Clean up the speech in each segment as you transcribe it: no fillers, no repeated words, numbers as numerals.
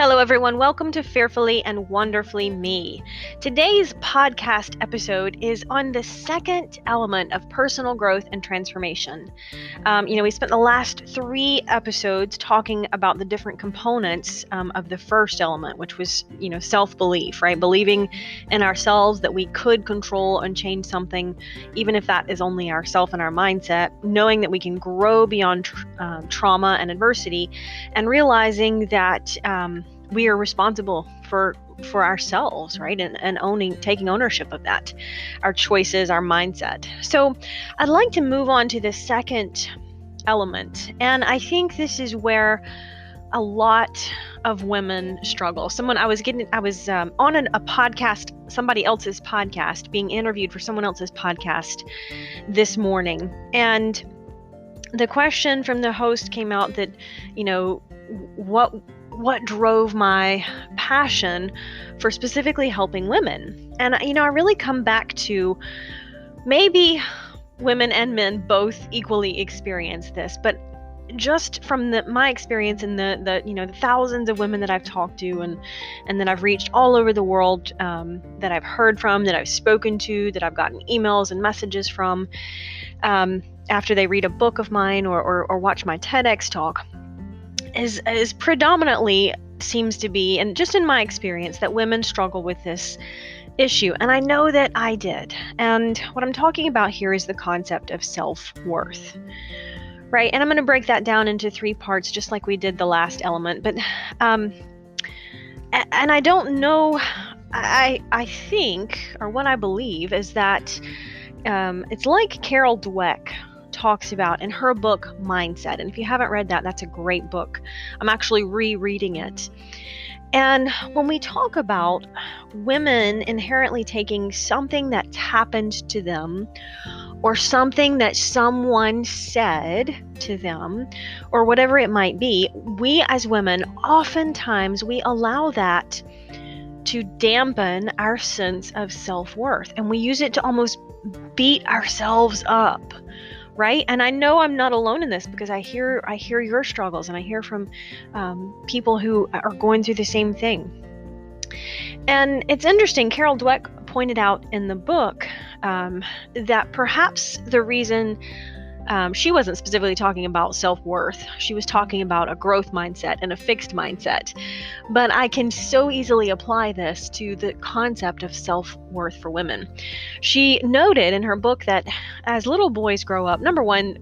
Hello, everyone. Welcome to Fearfully and Wonderfully Me. Today's podcast episode is on the second element of personal growth and transformation. We spent the last 3 episodes talking about the different components of the first element, which was, self-belief, right? Believing in ourselves that we could control and change something, even if that is only ourself and our mindset, knowing that we can grow beyond trauma and adversity, and realizing that we are responsible for ourselves, right? And taking ownership of that, our choices, our mindset. So I'd like to move on to the second element. And I think this is where a lot of women struggle. I was on a podcast, somebody else's podcast, being interviewed for someone else's podcast this morning. And the question from the host came out that, what drove my passion for specifically helping women. And, I really come back to maybe women and men both equally experience this, but just from my experience in the thousands of women that I've talked to and that I've reached all over the world, that I've heard from, that I've spoken to, that I've gotten emails and messages from, after they read a book of mine or watch my TEDx talk, is predominantly seems to be, and just in my experience, that women struggle with this issue. And I know that I did. And what I'm talking about here is the concept of self-worth, right? And I'm going to break that down into 3 parts, just like we did the last element. But, and I don't know, I think, or what I believe is that it's like Carol Dweck talks about in her book Mindset. And if you haven't read that, that's a great book. I'm actually rereading it. And when we talk about women inherently taking something that's happened to them, or something that someone said to them, or whatever it might be, we as women, oftentimes we allow that to dampen our sense of self-worth. And we use it to almost beat ourselves up. Right? And I know I'm not alone in this, because I hear your struggles, and I hear from people who are going through the same thing. And it's interesting, Carol Dweck pointed out in the book that perhaps the reason she wasn't specifically talking about self-worth. She was talking about a growth mindset and a fixed mindset. But I can so easily apply this to the concept of self-worth for women. She noted in her book that as little boys grow up, number one,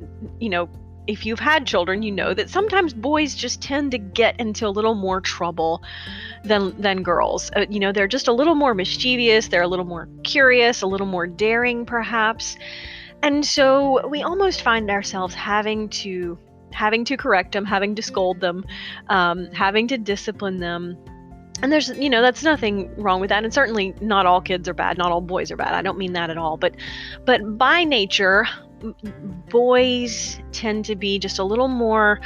if you've had children, you know that sometimes boys just tend to get into a little more trouble than girls. They're just a little more mischievous. They're a little more curious, a little more daring, perhaps. And so we almost find ourselves having to correct them, having to scold them, having to discipline them. And there's, that's nothing wrong with that. And certainly not all kids are bad. Not all boys are bad. I don't mean that at all. But by nature, boys tend to be just a little more,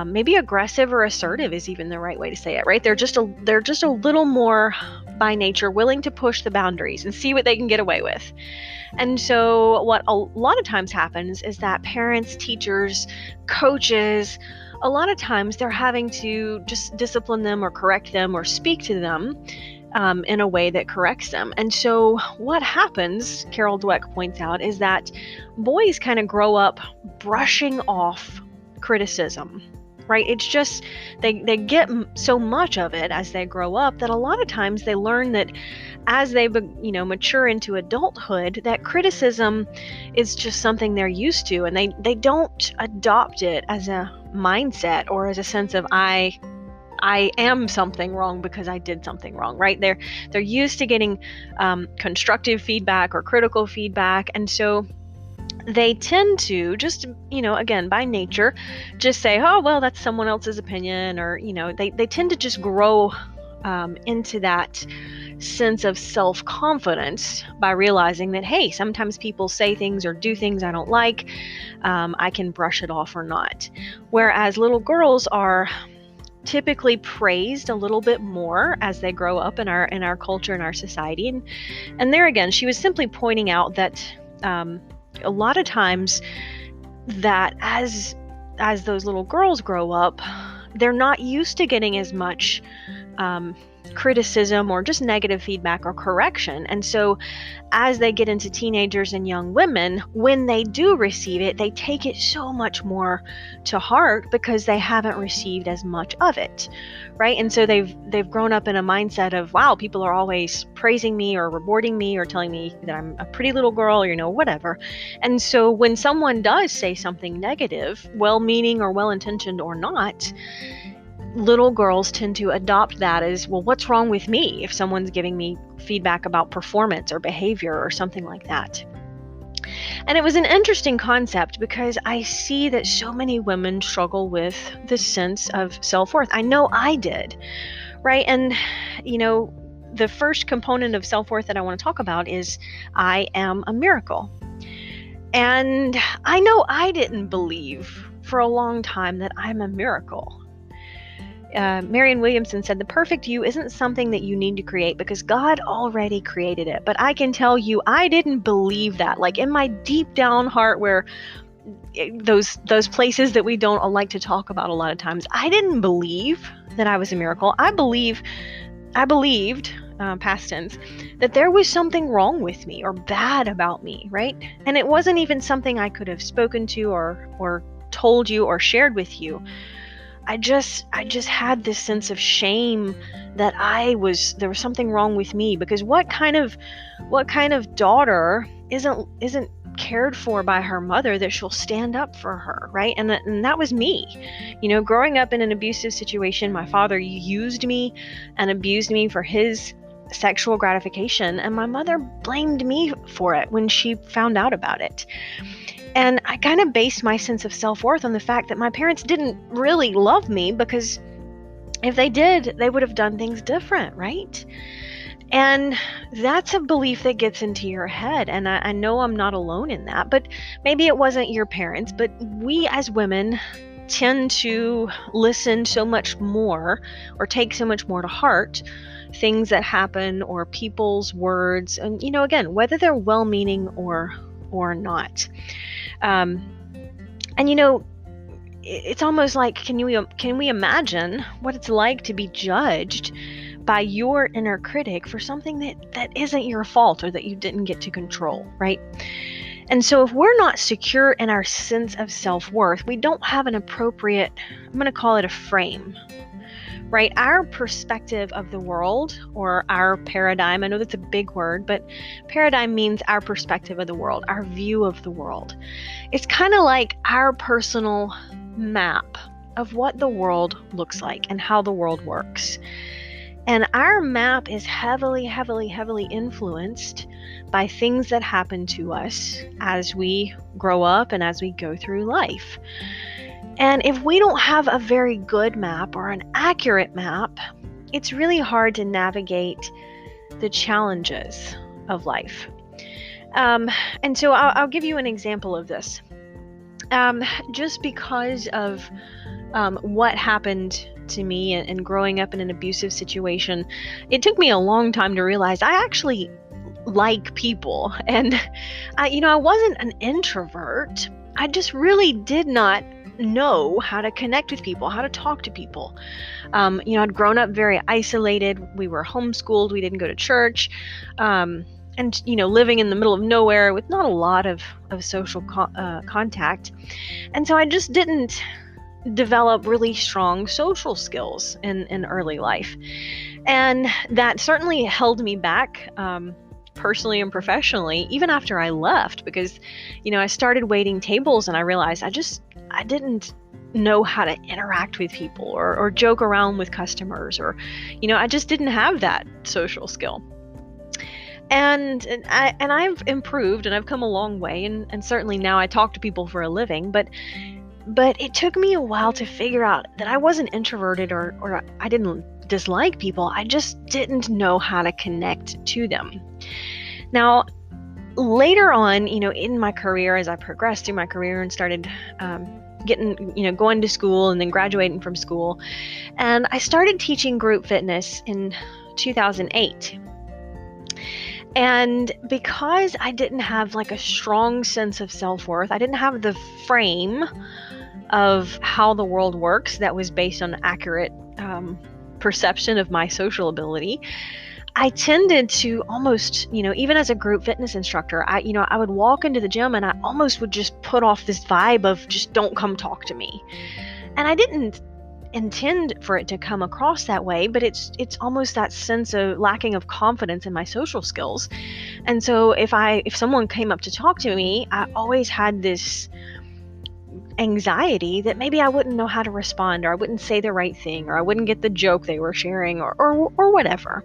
maybe aggressive or assertive is even the right way to say it, right? They're just a little more by nature willing to push the boundaries and see what they can get away with. And so what a lot of times happens is that parents, teachers, coaches, a lot of times they're having to just discipline them or correct them or speak to them in a way that corrects them. And so what happens, Carol Dweck points out, is that boys kind of grow up brushing off criticism. Right? It's just they get so much of it as they grow up that a lot of times they learn that as they mature into adulthood, that criticism is just something they're used to, and they don't adopt it as a mindset or as a sense of I am something wrong because I did something wrong. Right? They're used to getting constructive feedback or critical feedback, and so they tend to just, again, by nature, just say, oh, well, that's someone else's opinion, or, they tend to just grow into that sense of self-confidence by realizing that, hey, sometimes people say things or do things I don't like. I can brush it off or not. Whereas little girls are typically praised a little bit more as they grow up in our culture and our society. And there again, she was simply pointing out that a lot of times that as those little girls grow up, they're not used to getting as much criticism or just negative feedback or correction. And so as they get into teenagers and young women, when they do receive it, they take it so much more to heart because they haven't received as much of it, right? And so they've grown up in a mindset of, wow, people are always praising me or rewarding me or telling me that I'm a pretty little girl, or whatever. And so when someone does say something negative, well-meaning or well-intentioned or not, little girls tend to adopt that as, well, what's wrong with me if someone's giving me feedback about performance or behavior or something like that. And it was an interesting concept because I see that so many women struggle with this sense of self-worth. I know I did, right? And, the first component of self-worth that I want to talk about is I am a miracle. And I know I didn't believe for a long time that I'm a miracle. Marianne Williamson said, the perfect you isn't something that you need to create because God already created it. But I can tell you, I didn't believe that. Like in my deep down heart, where those places that we don't like to talk about a lot of times, I didn't believe that I was a miracle. I believed, past tense, that there was something wrong with me or bad about me, right? And it wasn't even something I could have spoken to or told you or shared with you. I just had this sense of shame that there was something wrong with me, because what kind of daughter isn't cared for by her mother that she'll stand up for her, right? And that was me. Growing up in an abusive situation, my father used me and abused me for his sexual gratification, and my mother blamed me for it when she found out about it. And I kind of based my sense of self-worth on the fact that my parents didn't really love me, because if they did, they would have done things different, right? And that's a belief that gets into your head. And I know I'm not alone in that, but maybe it wasn't your parents, but we as women tend to listen so much more or take so much more to heart things that happen or people's words. And, again, whether they're well-meaning or not. And it's almost like, can we imagine what it's like to be judged by your inner critic for something that isn't your fault or that you didn't get to control, right? And so if we're not secure in our sense of self-worth, we don't have an appropriate, I'm going to call it a frame, right? Our perspective of the world, or our paradigm, I know that's a big word, but paradigm means our perspective of the world, our view of the world. It's kind of like our personal map of what the world looks like and how the world works. And our map is heavily, heavily, heavily influenced by things that happen to us as we grow up and as we go through life. And if we don't have a very good map or an accurate map, it's really hard to navigate the challenges of life. And so I'll give you an example of this. Just because of what happened to me and growing up in an abusive situation, it took me a long time to realize I actually like people. And I wasn't an introvert. I just really did not know how to connect with people, how to talk to people. I'd grown up very isolated. We were homeschooled. We didn't go to church. And living in the middle of nowhere with not a lot of social contact. And so I just didn't develop really strong social skills in early life. And that certainly held me back personally and professionally, even after I left, because, I started waiting tables and I realized I didn't know how to interact with people or joke around with customers, or, I just didn't have that social skill. And I've improved and I've come a long way, and certainly now I talk to people for a living, but it took me a while to figure out that I wasn't introverted or I didn't dislike people. I just didn't know how to connect to them. Now, later on, in my career, as I progressed through my career and started going to school and then graduating from school, and I started teaching group fitness in 2008. And because I didn't have like a strong sense of self-worth, I didn't have the frame of how the world works that was based on accurate perception of my social ability, I tended to almost, even as a group fitness instructor, I would walk into the gym and I almost would just put off this vibe of just don't come talk to me. And I didn't intend for it to come across that way, but it's almost that sense of lacking of confidence in my social skills. And so if someone came up to talk to me, I always had this anxiety that maybe I wouldn't know how to respond, or I wouldn't say the right thing, or I wouldn't get the joke they were sharing, or whatever.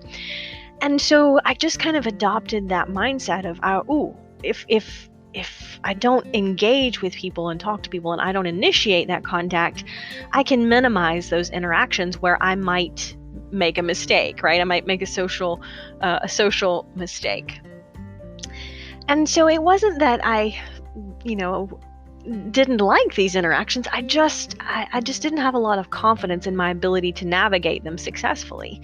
And so I just kind of adopted that mindset of, if I don't engage with people and talk to people and I don't initiate that contact, I can minimize those interactions where I might make a mistake, right? I might make a social mistake. And so it wasn't that I, didn't like these interactions. I just didn't have a lot of confidence in my ability to navigate them successfully.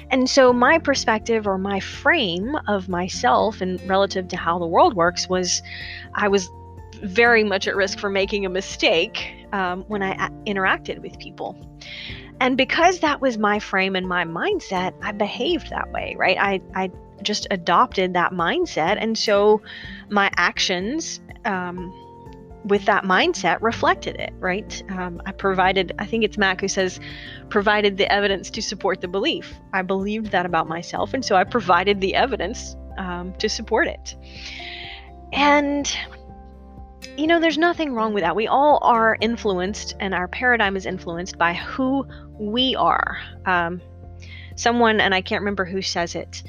And so my perspective, or my frame of myself and relative to how the world works, was I was very much at risk for making a mistake when I interacted with people. And because that was my frame and my mindset, I behaved that way, right? I just adopted that mindset. And so my actions with that mindset reflected it, right? I think it's Mac who says, provided the evidence to support the belief. I believed that about myself, and so I provided the evidence to support it. And, there's nothing wrong with that. We all are influenced, and our paradigm is influenced by who we are. Someone, and I can't remember who says it,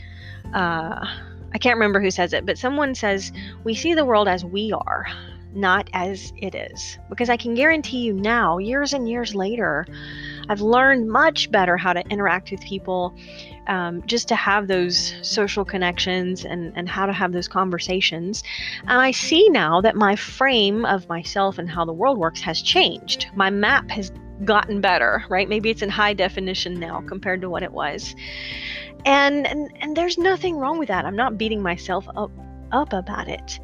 but someone says, we see the world as we are, not as it is. Because I can guarantee you now, years and years later, I've learned much better how to interact with people, just to have those social connections and how to have those conversations. And I see now that my frame of myself and how the world works has changed. My map has gotten better, right? Maybe it's in high definition now compared to what it was. And there's nothing wrong with that. I'm not beating myself up about it.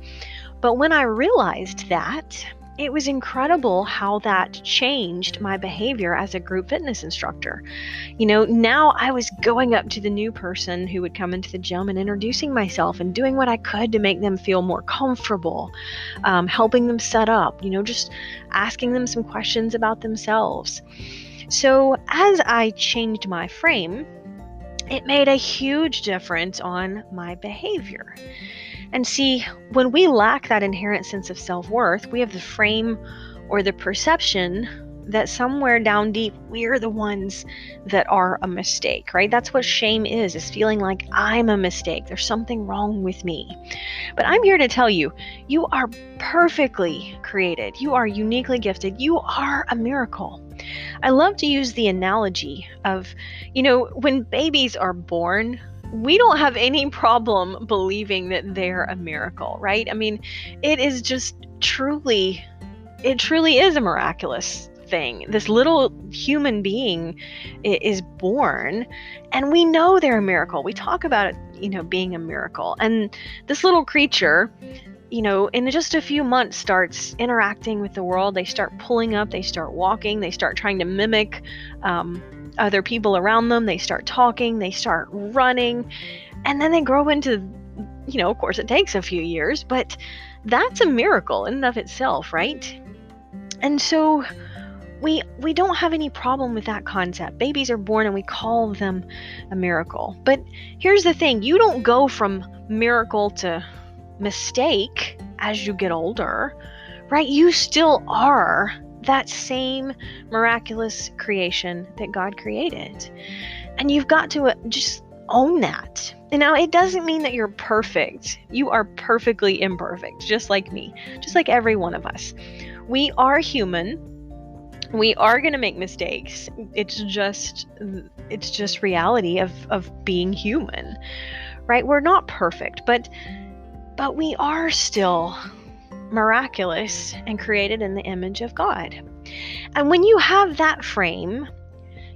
But when I realized that, it was incredible how that changed my behavior as a group fitness instructor. Now I was going up to the new person who would come into the gym and introducing myself and doing what I could to make them feel more comfortable, helping them set up, just asking them some questions about themselves. So as I changed my frame, it made a huge difference on my behavior. And see, when we lack that inherent sense of self-worth, we have the frame or the perception that somewhere down deep, we're the ones that are a mistake, right? That's what shame is feeling like I'm a mistake. There's something wrong with me. But I'm here to tell you, you are perfectly created. You are uniquely gifted. You are a miracle. I love to use the analogy of, when babies are born, we don't have any problem believing that they're a miracle, right? I mean, it truly is a miraculous thing. This little human being is born, and we know they're a miracle. We talk about it, being a miracle. And this little creature, in just a few months starts interacting with the world. They start pulling up, they start walking, they start trying to mimic other people around them. They start talking, they start running, and then they grow into, of course it takes a few years, but that's a miracle in and of itself, right? And so we don't have any problem with that concept. Babies are born and we call them a miracle. But here's the thing, you don't go from miracle to mistake as you get older, right? You still are that same miraculous creation that God created. And you've got to just own that. And now it doesn't mean that you're perfect. You are perfectly imperfect, just like me, just like every one of us. We are human. We are going to make mistakes. It's just reality of being human, right? We're not perfect, but we are still miraculous and created in the image of God. And when you have that frame,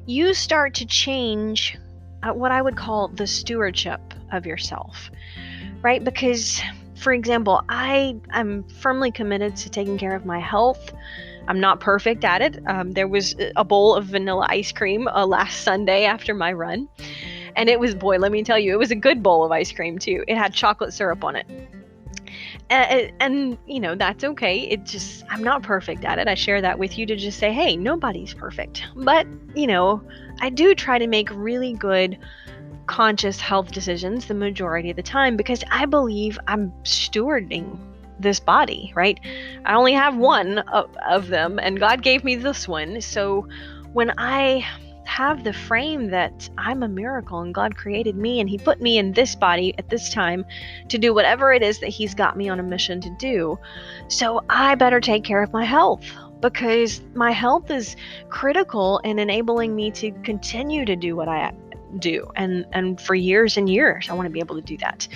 you start to change what I would call the stewardship of yourself, right? Because, for example, I'm firmly committed to taking care of my health, I'm not perfect at it. There was a bowl of vanilla ice cream last Sunday after my run. And it was, boy, let me tell you, it was a good bowl of ice cream too. It had chocolate syrup on it. And that's okay. I'm not perfect at it. I share that with you to just say, hey, nobody's perfect. But, I do try to make really good conscious health decisions the majority of the time because I believe I'm stewarding this body, right? I only have one of them, and God gave me this one. So when I have the frame that I'm a miracle and God created me and he put me in this body at this time to do whatever it is that he's got me on a mission to do, so I better take care of my health, because my health is critical in enabling me to continue to do what I do, and for years and years I want to be able to do that.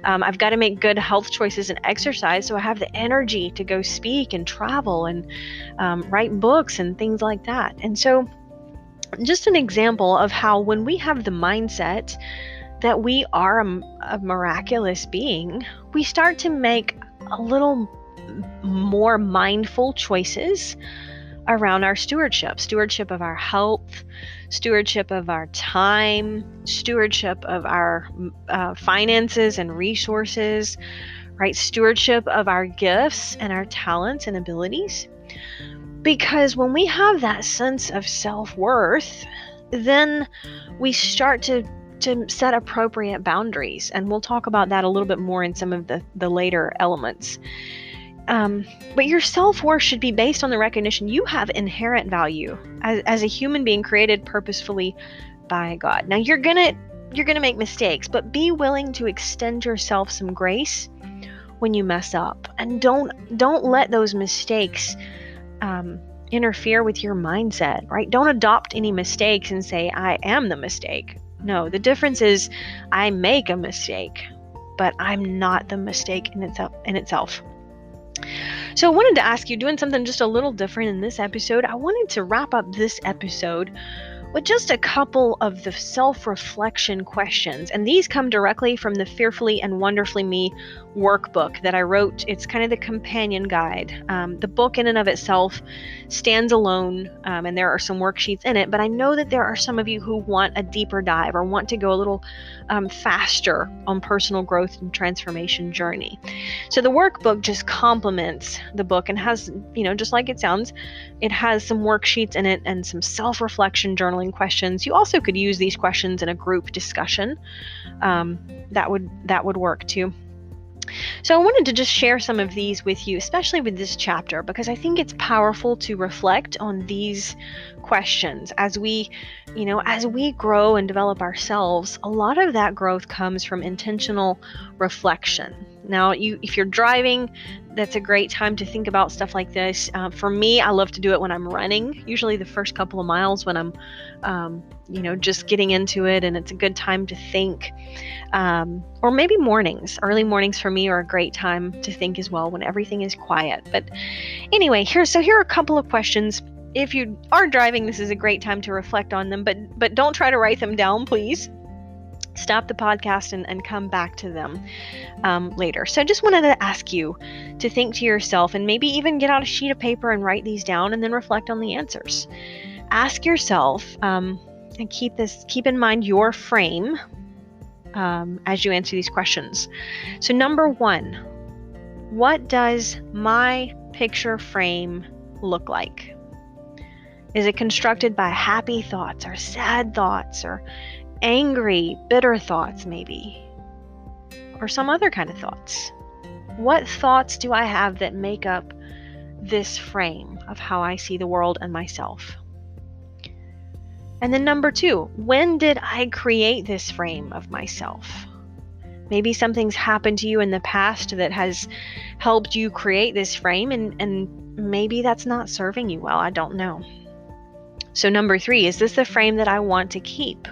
I've got to make good health choices and exercise so I have the energy to go speak and travel and write books and things like that. And so just an example of how when we have the mindset that we are a miraculous being, we start to make a little more mindful choices around our stewardship of our health, stewardship of our time, stewardship of our finances and resources, right? Stewardship of our gifts and our talents and abilities. Because when we have that sense of self-worth, then we start to set appropriate boundaries. And we'll talk about that a little bit more in some of the later elements. But your self-worth should be based on the recognition you have inherent value as a human being created purposefully by God. Now you're gonna make mistakes, but be willing to extend yourself some grace when you mess up, and don't let those mistakes interfere with your mindset, right? Don't adopt any mistakes and say, I am the mistake. No, the difference is I make a mistake, but I'm not the mistake in itself. So I wanted to ask you, doing something just a little different in this episode, I wanted to wrap up this episode with just a couple of the self-reflection questions. And these come directly from the Fearfully and Wonderfully Me workbook that I wrote. It's kind of the companion guide. The book in and of itself stands alone, and there are some worksheets in it, but I know that there are some of you who want a deeper dive or want to go a little faster on personal growth and transformation journey. So the workbook just complements the book and has, just like it sounds, it has some worksheets in it and some self-reflection journaling questions. You also could use these questions in a group discussion. That would work too. So I wanted to just share some of these with you, especially with this chapter, because I think it's powerful to reflect on these questions as we grow and develop ourselves. A lot of that growth comes from intentional reflection. Now, if you're driving, that's a great time to think about stuff like this. For me, I love to do it when I'm running, usually the first couple of miles when I'm, just getting into it, and it's a good time to think. Or maybe mornings. Early mornings for me are a great time to think as well when everything is quiet. But anyway, here are a couple of questions. If you are driving, this is a great time to reflect on them, but don't try to write them down, please. Stop the podcast and come back to them later. So I just wanted to ask you to think to yourself, and maybe even get out a sheet of paper and write these down, and then reflect on the answers. Ask yourself, and keep in mind your frame as you answer these questions. So number 1, what does my picture frame look like? Is it constructed by happy thoughts or sad thoughts or angry, bitter thoughts maybe? Or some other kind of thoughts? What thoughts do I have that make up this frame of how I see the world and myself? And then number 2, when did I create this frame of myself? Maybe something's happened to you in the past that has helped you create this frame, and maybe that's not serving you well. I don't know. So number 3, is this the frame that I want to keep?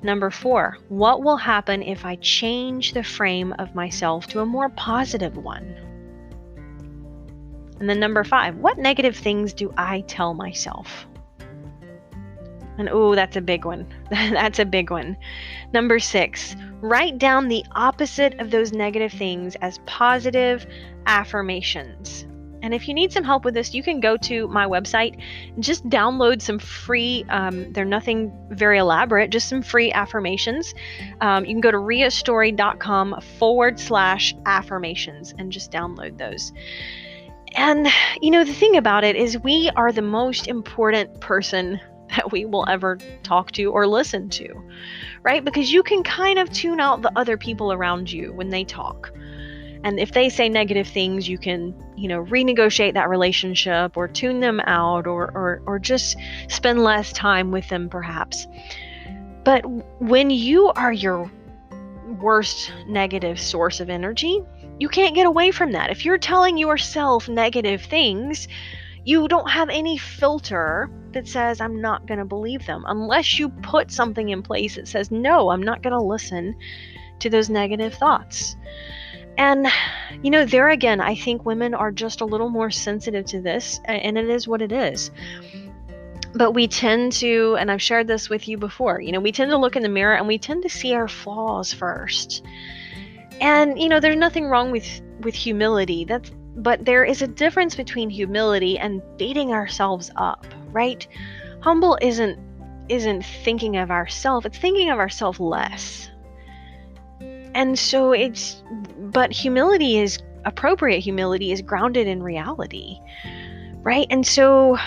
Number 4, what will happen if I change the frame of myself to a more positive one? And then number 5, what negative things do I tell myself? And that's a big one. That's a big one. Number 6, write down the opposite of those negative things as positive affirmations. And if you need some help with this, you can go to my website and just download some free, they're nothing very elaborate, just some free affirmations. You can go to riastory.com/affirmations and just download those. And, the thing about it is we are the most important person that we will ever talk to or listen to, right? Because you can kind of tune out the other people around you when they talk. And if they say negative things, you can, renegotiate that relationship or tune them out or just spend less time with them perhaps. But when you are your worst negative source of energy, you can't get away from that. If you're telling yourself negative things, you don't have any filter that says, I'm not going to believe them, unless you put something in place that says, no, I'm not going to listen to those negative thoughts. And, there again, I think women are just a little more sensitive to this, and it is what it is. But we tend to, and I've shared this with you before, we tend to look in the mirror and we tend to see our flaws first. And, there's nothing wrong with humility. But there is a difference between humility and beating ourselves up, right? Humble isn't thinking of ourselves, it's thinking of ourselves less. And so but humility is, appropriate humility is grounded in reality, right? And so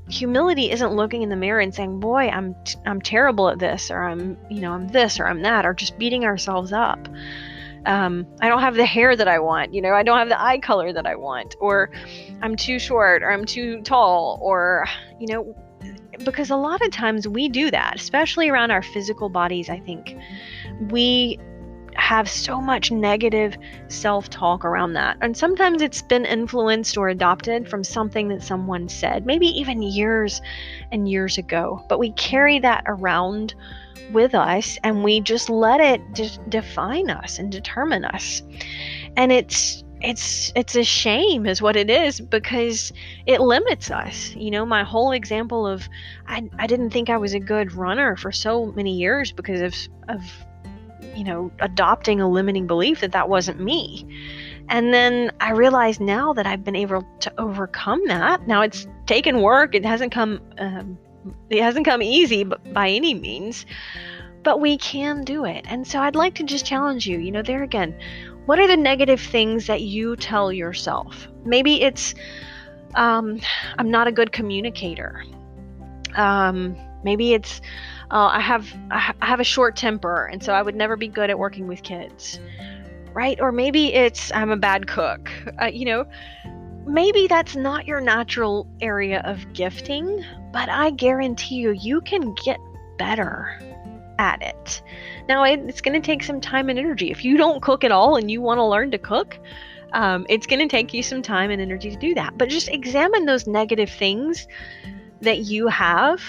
humility isn't looking in the mirror and saying, boy, I'm terrible at this, or I'm this, or I'm that, or just beating ourselves up. I don't have the hair that I want, I don't have the eye color that I want, or I'm too short, or I'm too tall, or, because a lot of times we do that, especially around our physical bodies. I think we have so much negative self-talk around that. And sometimes it's been influenced or adopted from something that someone said, maybe even years and years ago. But we carry that around with us and we just let it define us and determine us. And it's a shame is what it is, because it limits us. My whole example of I didn't think I was a good runner for so many years because of adopting a limiting belief that wasn't me. And then I realize now that I've been able to overcome that. Now it's taken work. It hasn't come easy by any means, but we can do it. And so I'd like to just challenge you, there again, what are the negative things that you tell yourself? Maybe it's, I'm not a good communicator. Maybe it's, I have a short temper, and so I would never be good at working with kids, right? Or maybe it's I'm a bad cook. Maybe that's not your natural area of gifting, but I guarantee you can get better at it. Now, it's going to take some time and energy. If you don't cook at all and you want to learn to cook, it's going to take you some time and energy to do that. But just examine those negative things that you have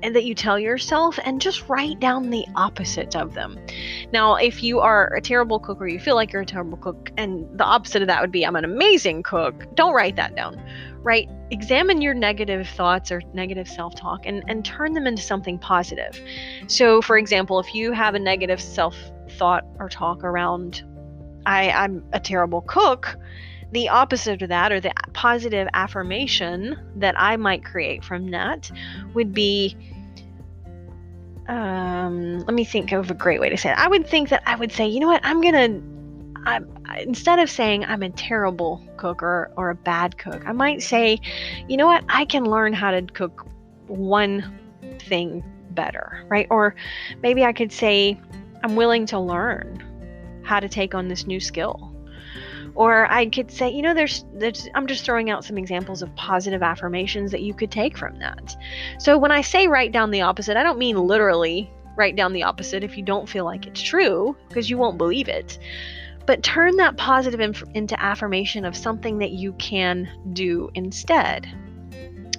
and that you tell yourself, and just write down the opposite of them. Now, if you are a terrible cook or you feel like you're a terrible cook, and the opposite of that would be I'm an amazing cook, don't write that down, right? Examine your negative thoughts or negative self-talk and turn them into something positive. So, for example, if you have a negative self-thought or talk around I'm a terrible cook, the opposite of that, or the positive affirmation that I might create from that, would be, let me think of a great way to say it. I would say, you know what, instead of saying I'm a terrible cook or a bad cook, I might say, you know what, I can learn how to cook one thing better, right? Or maybe I could say, I'm willing to learn how to take on this new skill. Or I could say, I'm just throwing out some examples of positive affirmations that you could take from that. So when I say write down the opposite, I don't mean literally write down the opposite if you don't feel like it's true, because you won't believe it. But turn that positive into affirmation of something that you can do instead.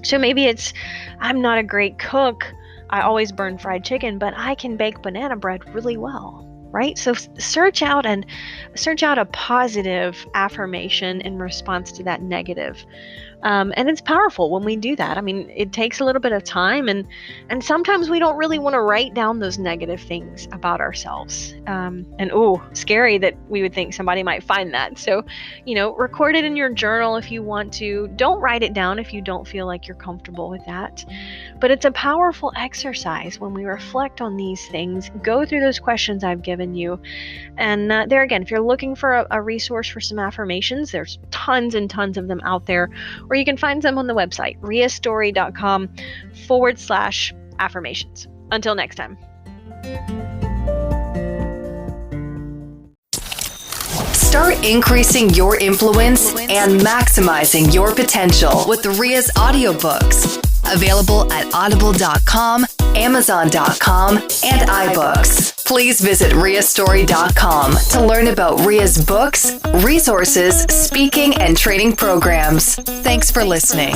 So maybe it's, I'm not a great cook. I always burn fried chicken, but I can bake banana bread really well. Right? So search out a positive affirmation in response to that negative And it's powerful when we do that. I mean, it takes a little bit of time, and sometimes we don't really want to write down those negative things about ourselves. And scary that we would think somebody might find that. So, record it in your journal if you want to. Don't write it down if you don't feel like you're comfortable with that. But it's a powerful exercise when we reflect on these things, go through those questions I've given you. And there again, if you're looking for a resource for some affirmations, there's tons and tons of them out there, or you can find them on the website, riastory.com/affirmations. Until next time. Start increasing your influence and maximizing your potential with Ria's audiobooks. Available at audible.com, amazon.com, and iBooks. Please visit riastory.com to learn about Ria's books, resources, speaking, and training programs. Thanks for listening.